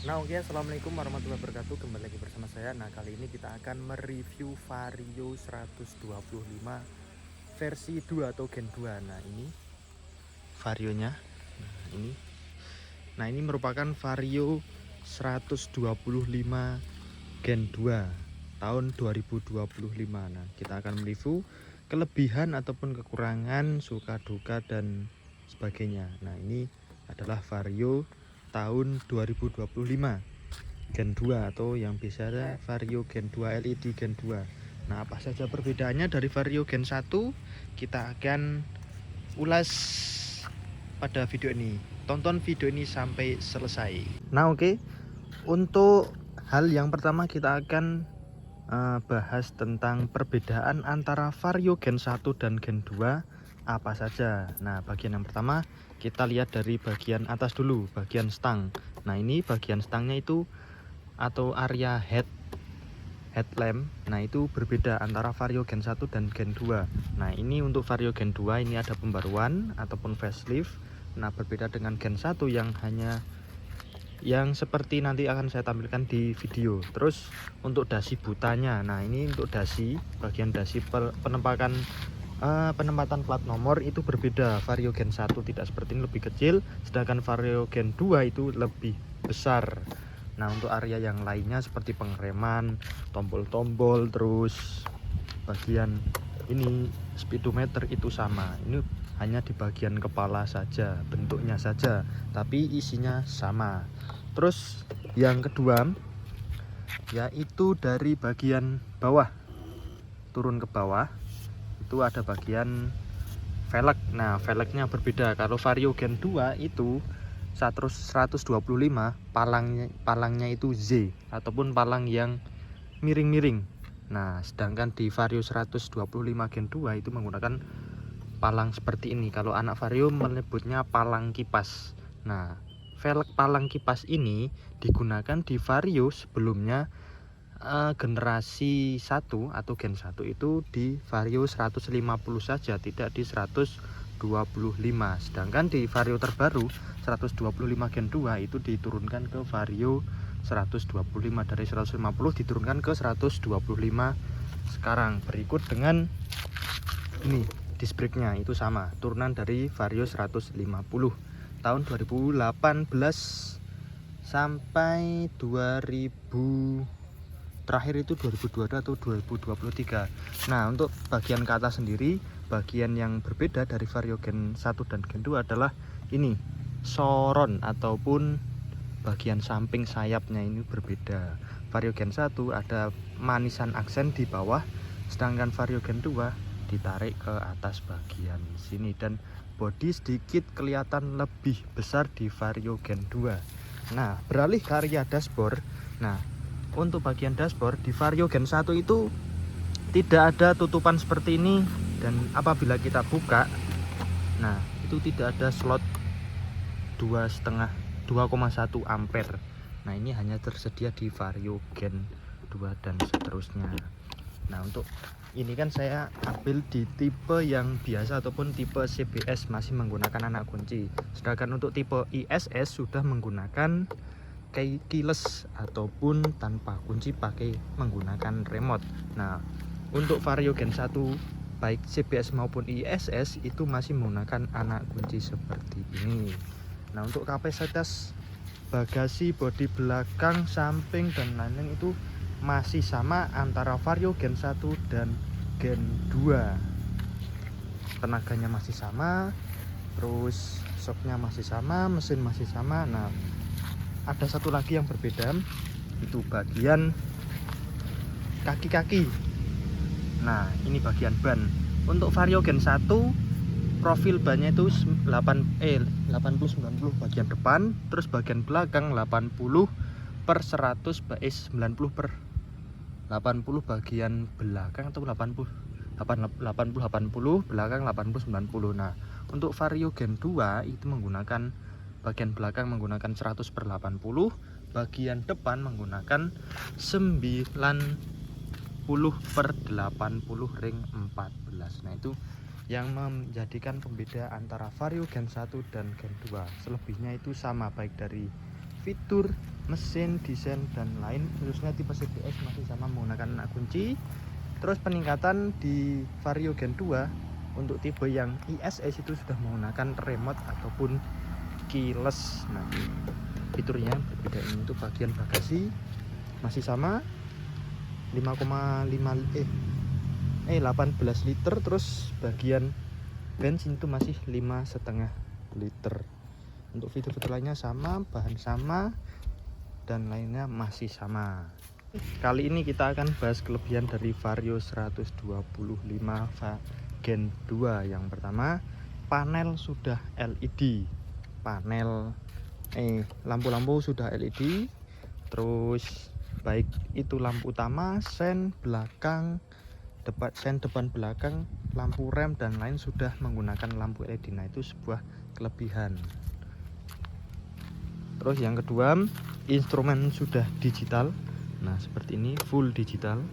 Nah oke, assalamualaikum warahmatullahi wabarakatuh. Kembali lagi bersama saya. Nah kali ini kita akan mereview Vario 125 versi 2 atau Gen 2. Nah ini Varionya. Nah ini merupakan Vario 125 Gen 2 tahun 2025. Nah kita akan mereview kelebihan ataupun kekurangan, suka duka dan sebagainya. Nah ini adalah Vario tahun 2025 Gen 2 atau yang biasa ada Vario Gen 2 LED Gen 2. Nah, apa saja perbedaannya dari Vario Gen 1? Kita akan ulas pada video ini. Tonton video ini sampai selesai. Nah, oke. Untuk hal yang pertama kita akan bahas tentang perbedaan antara Vario Gen 1 dan Gen 2 apa saja. Nah, bagian yang pertama kita lihat dari bagian atas dulu, bagian stang. Nah, ini bagian stangnya itu atau area headlamp. Nah itu berbeda antara Vario Gen 1 dan Gen 2. Nah ini untuk Vario Gen 2 ini ada pembaruan ataupun facelift. Nah berbeda dengan Gen 1 yang seperti nanti akan saya tampilkan di video. Terus untuk dasi butanya, nah ini untuk dasi, bagian dasi penempatan plat nomor itu berbeda. Vario Gen 1 tidak seperti ini, lebih kecil, sedangkan Vario Gen 2 itu lebih besar. Nah untuk area yang lainnya seperti pengereman, tombol-tombol, terus bagian ini speedometer itu sama. Ini hanya di bagian kepala saja, bentuknya saja, tapi isinya sama. Terus yang kedua yaitu dari bagian bawah turun ke bawah itu ada bagian velg. Nah velgnya berbeda. Kalau Vario Gen 2 itu 125 palangnya itu Z ataupun palang yang miring-miring. Nah sedangkan di Vario 125 Gen 2 itu menggunakan palang seperti ini. Kalau anak Vario menyebutnya palang kipas. Nah velg palang kipas ini digunakan di Vario sebelumnya, generasi 1 atau Gen 1 itu di Vario 150 saja, tidak di 125. Sedangkan di Vario terbaru 125 Gen 2 itu diturunkan ke Vario 125, dari 150 diturunkan ke 125 sekarang. Berikut dengan ini disc brake-nya itu sama, turunan dari Vario 150 tahun 2018 sampai 2000 terakhir itu 2022 atau 2023. Nah untuk bagian ke atas sendiri, bagian yang berbeda dari Vario Gen 1 dan Gen 2 adalah ini soron ataupun bagian samping sayapnya ini berbeda. Vario Gen 1 ada manisan aksen di bawah, sedangkan Vario Gen 2 ditarik ke atas bagian sini, dan bodi sedikit kelihatan lebih besar di Vario Gen 2. Nah beralih ke area dashboard. Nah untuk bagian dashboard di Vario Gen 1 itu tidak ada tutupan seperti ini, dan apabila kita buka, nah itu tidak ada slot 2,1 ampere. Nah ini hanya tersedia di Vario Gen 2 dan seterusnya. Nah untuk ini kan saya ambil di tipe yang biasa ataupun tipe CBS masih menggunakan anak kunci, sedangkan untuk tipe ISS sudah menggunakan keyless ataupun tanpa kunci pakai menggunakan remote. Nah untuk Vario Gen 1 baik CBS maupun ISS itu masih menggunakan anak kunci seperti ini. Nah untuk kapasitas bagasi, bodi belakang, samping dan lain-lain itu masih sama antara Vario Gen 1 dan Gen 2. Tenaganya masih sama, terus shocknya masih sama, mesin masih sama. Nah ada satu lagi yang berbeda, itu bagian kaki-kaki. Nah ini bagian ban. Untuk Vario Gen 1 profil bannya itu 80-90 bagian depan, terus bagian belakang 80/100 90/80 bagian belakang, atau 80 belakang, 80/90. Nah untuk Vario Gen 2 itu menggunakan bagian belakang menggunakan 100/80, bagian depan menggunakan 90/80 ring 14. Nah itu yang menjadikan pembeda antara Vario Gen 1 dan Gen 2. Selebihnya itu sama, baik dari fitur, mesin, desain dan lain, khususnya tipe CBS masih sama menggunakan anak kunci. Terus peningkatan di Vario Gen 2 untuk tipe yang ISS itu sudah menggunakan remote ataupun keyless. Nah, fiturnya berbeda. Ini untuk bagian bagasi masih sama 18 liter, terus bagian bensin itu masih 5,5 liter. Untuk fitur-fitur lainnya sama, bahan sama, dan lainnya masih sama. Kali ini kita akan bahas kelebihan dari Vario 125 Gen 2. Yang pertama, panel sudah LED. Lampu-lampu sudah LED. Terus baik itu lampu utama, sen belakang, sen depan belakang, lampu rem dan lain sudah menggunakan lampu LED. Nah, itu sebuah kelebihan. Terus yang kedua, instrumen sudah digital. Nah, seperti ini, full digital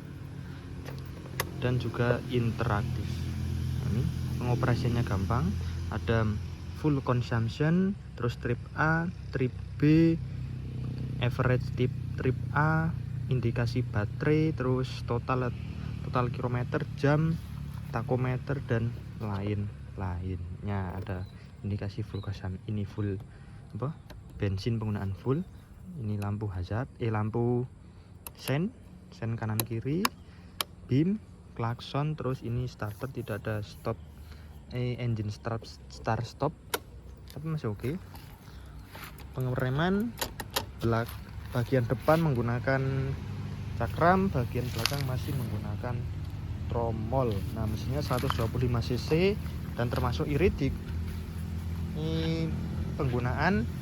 dan juga interaktif. Ini pengoperasiannya gampang. Ada full consumption, terus trip A, trip B, average trip A, indikasi baterai, terus total kilometer, jam, takometer dan lain-lainnya. Ada indikasi full consumption, ini full bensin penggunaan full. Ini lampu hazard, lampu sen kanan kiri, beam, klakson, terus ini starter, tidak ada stop, engine start stop, tapi masih oke. Pengereman bagian depan menggunakan cakram, bagian belakang masih menggunakan tromol. Nah, mesinnya 125 cc dan termasuk irit. Ini penggunaan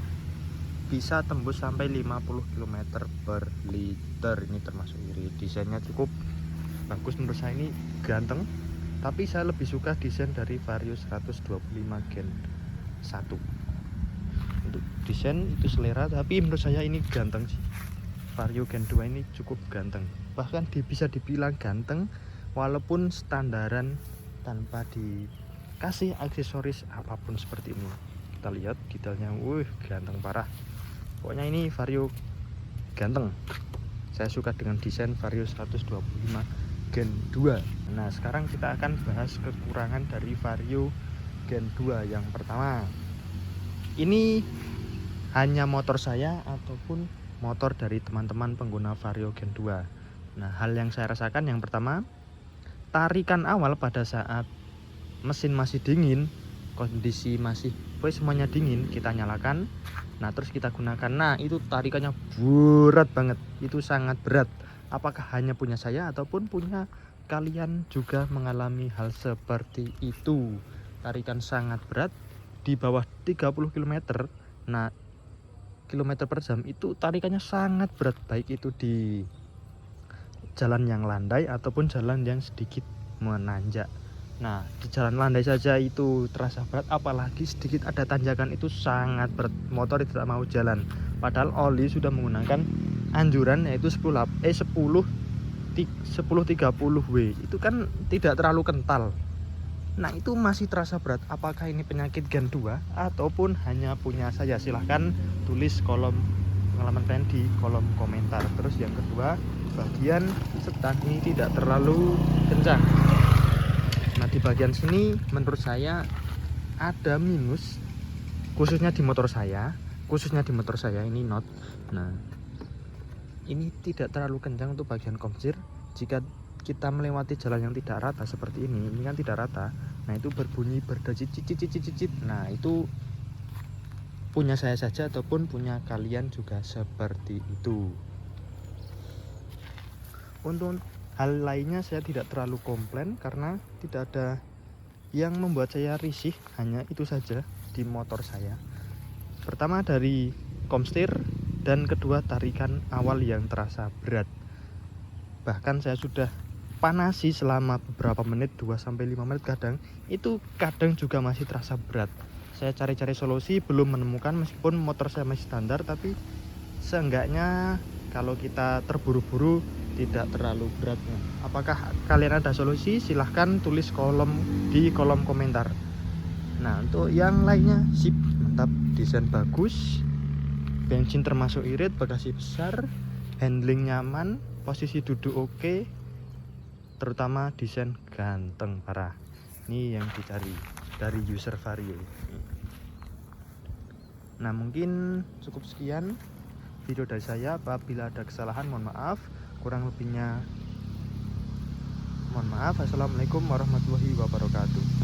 bisa tembus sampai 50 km per liter. Ini termasuk irit. Desainnya cukup bagus menurut saya, ini ganteng. Tapi saya lebih suka desain dari Vario 125 Gen 1. Untuk desain itu selera, tapi menurut saya ini ganteng sih. Vario Gen 2 ini cukup ganteng. Bahkan bisa dibilang ganteng walaupun standaran tanpa dikasih aksesoris apapun seperti ini. Kita lihat detailnya, ganteng parah. Pokoknya ini Vario ganteng. Saya suka dengan desain Vario 125 Gen 2. Nah, sekarang kita akan bahas kekurangan dari Vario Gen 2. Yang pertama, ini hanya motor saya ataupun motor dari teman-teman pengguna Vario Gen 2. Nah, hal yang saya rasakan yang pertama, tarikan awal pada saat mesin masih dingin, kondisi masih semuanya dingin, kita nyalakan, nah terus kita gunakan, nah itu tarikannya berat banget, itu sangat berat. Apakah hanya punya saya ataupun punya kalian juga mengalami hal seperti itu? Tarikan sangat berat di bawah 30 km. Nah, kilometer per jam itu tarikannya sangat berat, baik itu di jalan yang landai ataupun jalan yang sedikit menanjak. Nah, di jalan landai saja itu terasa berat, apalagi sedikit ada tanjakan itu sangat berat. Motor tidak mau jalan. Padahal oli sudah menggunakan anjuran yaitu 1030W. Itu kan tidak terlalu kental. Nah, itu masih terasa berat. Apakah ini penyakit Gen 2 ataupun hanya punya saya? Silahkan tulis kolom pengalaman kalian di kolom komentar. Terus yang kedua, bagian setan ini tidak terlalu kencang. Nah, di bagian sini menurut saya ada minus, khususnya di motor saya ini not. Nah, ini tidak terlalu kencang untuk bagian komsir. Jika kita melewati jalan yang tidak rata seperti ini kan tidak rata. Nah, itu berbunyi berdecit. Nah, itu punya saya saja ataupun punya kalian juga seperti itu. Untuk hal lainnya saya tidak terlalu komplain karena tidak ada yang membuat saya risih, hanya itu saja di motor saya. Pertama dari komstir dan kedua tarikan awal yang terasa berat. Bahkan saya sudah panasi selama beberapa menit, 2-5 menit kadang juga masih terasa berat. Saya cari-cari solusi belum menemukan, meskipun motor saya masih standar, tapi seenggaknya kalau kita terburu-buru tidak terlalu berat. Apakah kalian ada solusi? Silahkan tulis di kolom komentar. Nah, untuk yang lainnya sip, mantap, desain bagus, bensin termasuk irit, bagasi besar, handling nyaman, posisi duduk oke, terutama desain ganteng parah. Ini yang dicari dari user Vario. Nah, mungkin cukup sekian video dari saya. Apabila ada kesalahan mohon maaf, kurang lebihnya mohon maaf. Assalamualaikum warahmatullahi wabarakatuh.